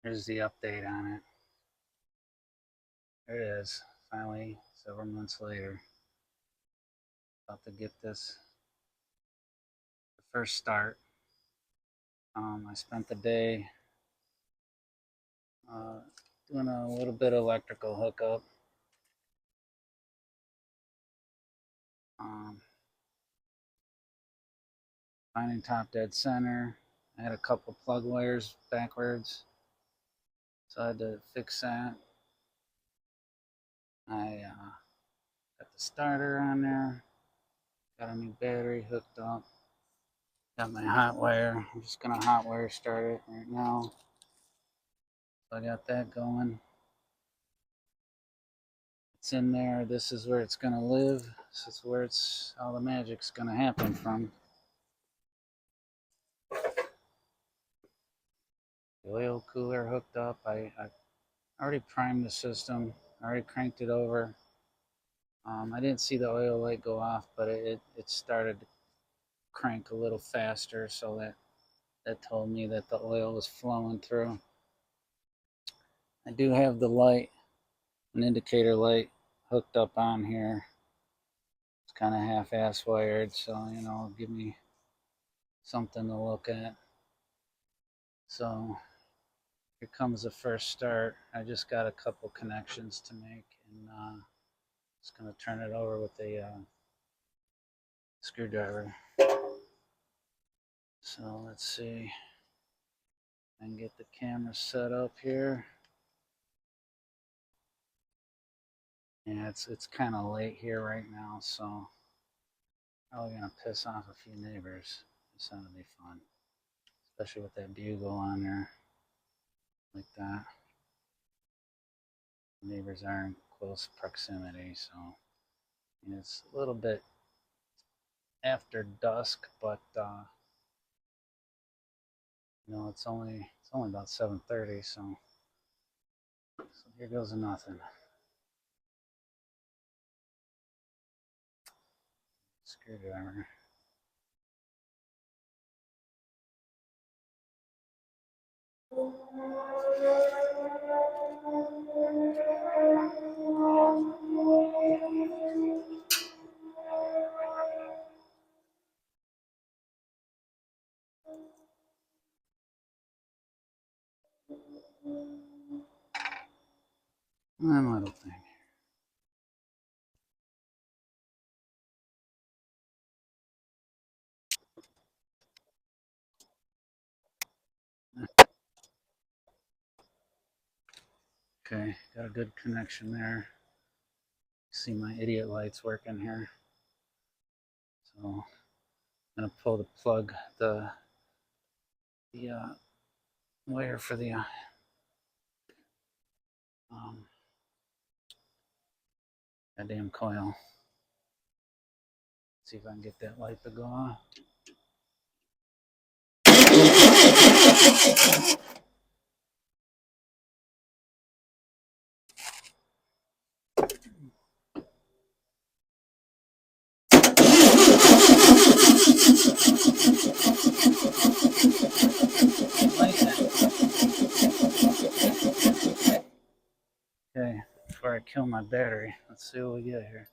Here's the update on it. There it is, finally, several months later. About to get this the first start. I spent the day doing a little bit of electrical hookup. Finding top dead center. I had a couple plug wires backwards, so I had to fix that. I got the starter on there, got a new battery hooked up, got my hot wire. I'm just gonna hot wire start it right now. So I got that going. It's in there. This is where it's gonna live. This is where all the magic's gonna happen from. The oil cooler hooked up. I already primed the system. I already cranked it over. I didn't see the oil light go off, but it started to crank a little faster, so that told me that the oil was flowing through. I do have the light, an indicator light, hooked up on here. It's kind of half-ass wired, so give me something to look at. So here comes the first start. I just got a couple connections to make, and just gonna turn it over with a screwdriver. So let's see. I can get the camera set up here. Yeah, it's kind of late here right now, so probably gonna piss off a few neighbors. It's gonna be fun, especially with that bugle on there like that. Neighbors are in close proximity, so it's a little bit after dusk, but it's only about 7:30, so here goes nothing. Screwdriver. One little thing. Okay, got a good connection there. See my idiot lights working here. So I'm gonna pull the plug, the wire for the goddamn coil. See if I can get that light to go on. Okay, before I kill my battery, let's see what we get here.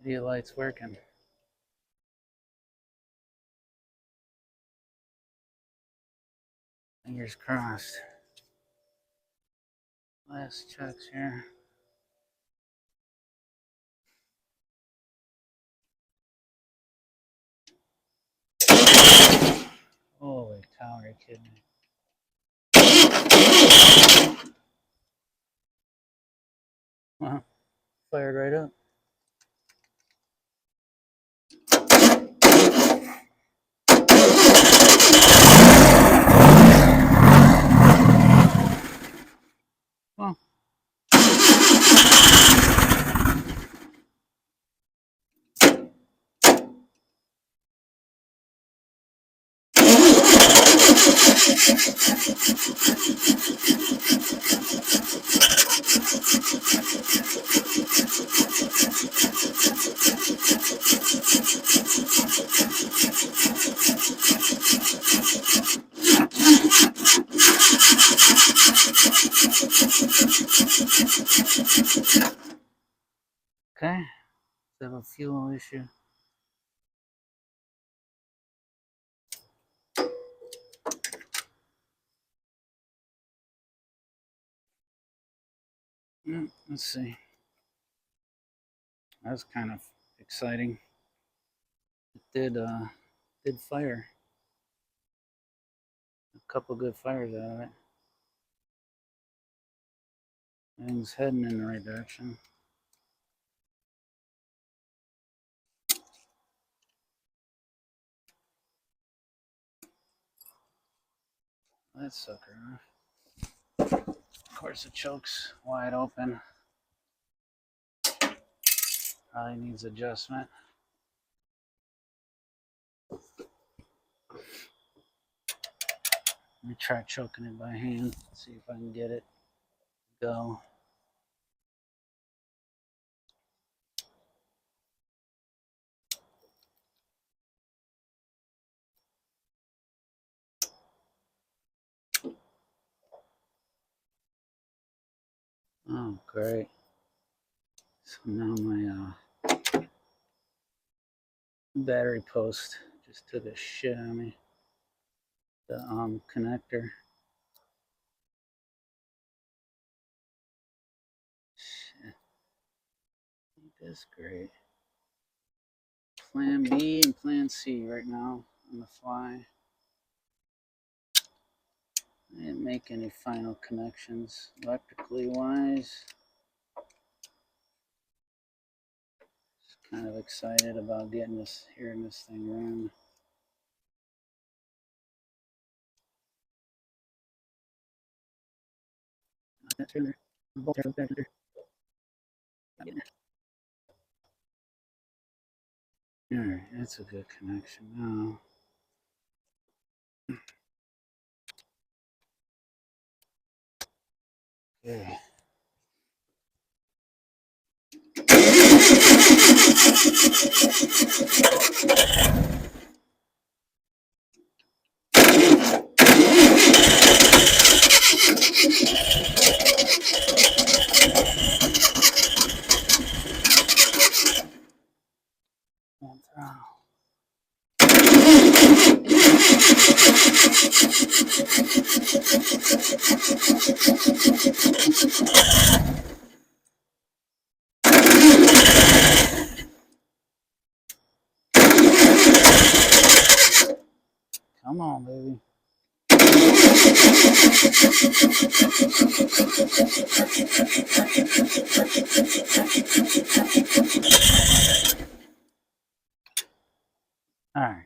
Idiot light's working. Fingers crossed. Last checks here. Holy cow, are you kidding me? Well, fired right up. Well, a fuel issue. Let's see. That was kind of exciting. It did fire. A couple good fires out of it. Everything's heading in the right direction. That sucker off. Of course, the choke's wide open. Probably needs adjustment. Let me try choking it by hand. See if I can get it to go. Oh, great. So now my battery post just took a shit on me. The connector. Shit. That's great. Plan B and Plan C right now on the fly. I didn't make any final connections electrically wise. Just kind of excited about hearing this thing run. That's in there. Bolt back there. Alright, that's a good connection now. Okay. Come on, baby. Alright.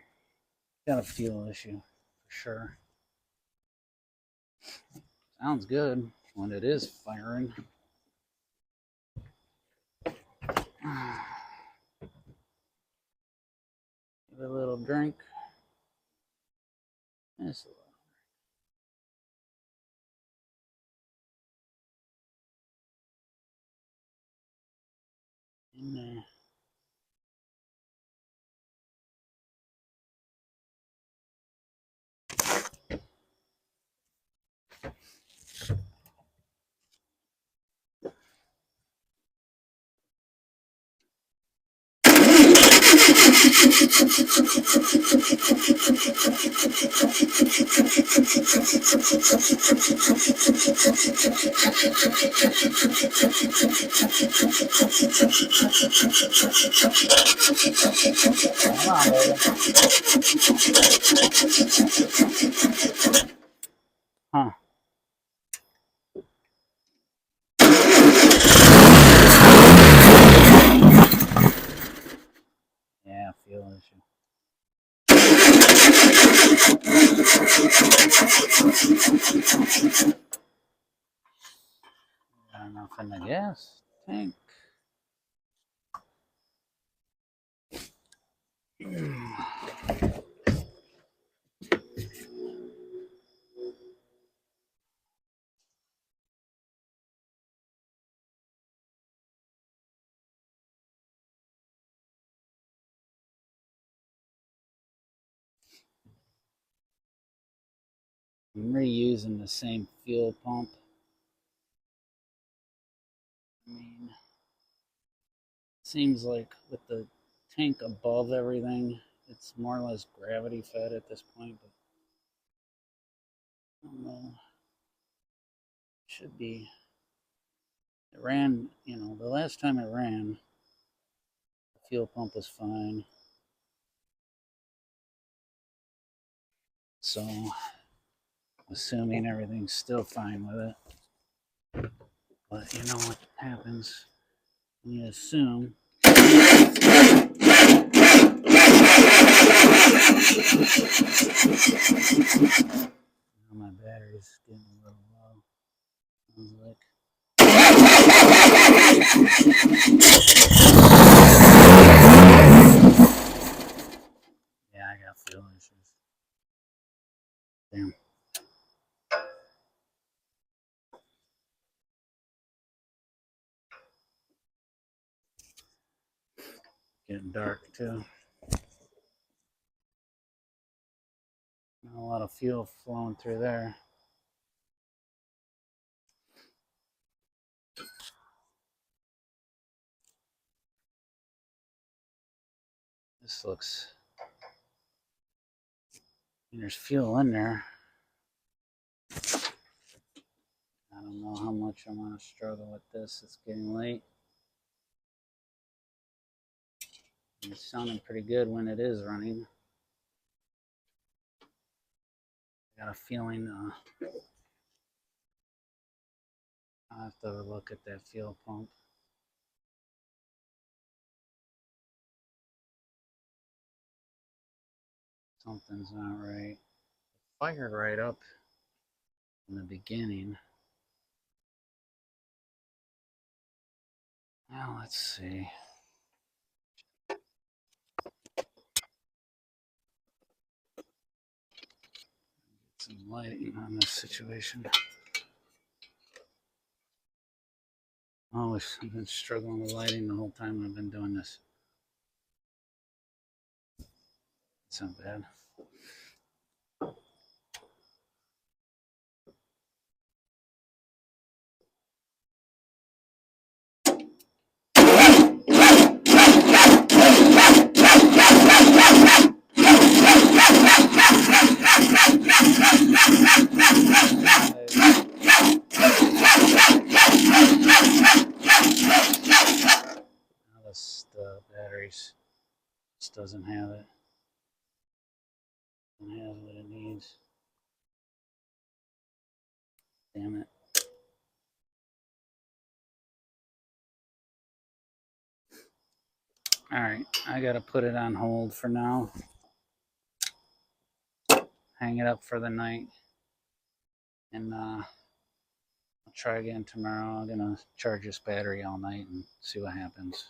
Got a fuel issue for sure. Sounds good when it is firing. Give it a little drink. Just a little. In there. Come on, baby. Huh. Yeah, fuel issue. Got enough in the gas tank. I'm reusing the same fuel pump. I mean, Seems like with the tank above everything, it's more or less gravity fed at this point, but I don't know. Should be. It ran, the last time it ran, the fuel pump was fine. So, assuming everything's still fine with it. But you know what happens when you assume. My battery's getting a little low. Sounds like. Yeah, I got fuel issues. Damn. Getting dark too. Not a lot of fuel flowing through there. This looks. There's fuel in there. I don't know how much I'm going to struggle with this. It's getting late. It's sounding pretty good when it is running. I got a feeling I'll have to look at that fuel pump. Something's not right. It fired right up in the beginning. Now let's see. Get some lighting on this situation. I've been struggling with lighting the whole time I've been doing this. It's not bad. The batteries just doesn't have it. Doesn't have what it needs. Damn it. Alright, I gotta put it on hold for now. Hang it up for the night. And I'll try again tomorrow. I'm gonna charge this battery all night and see what happens.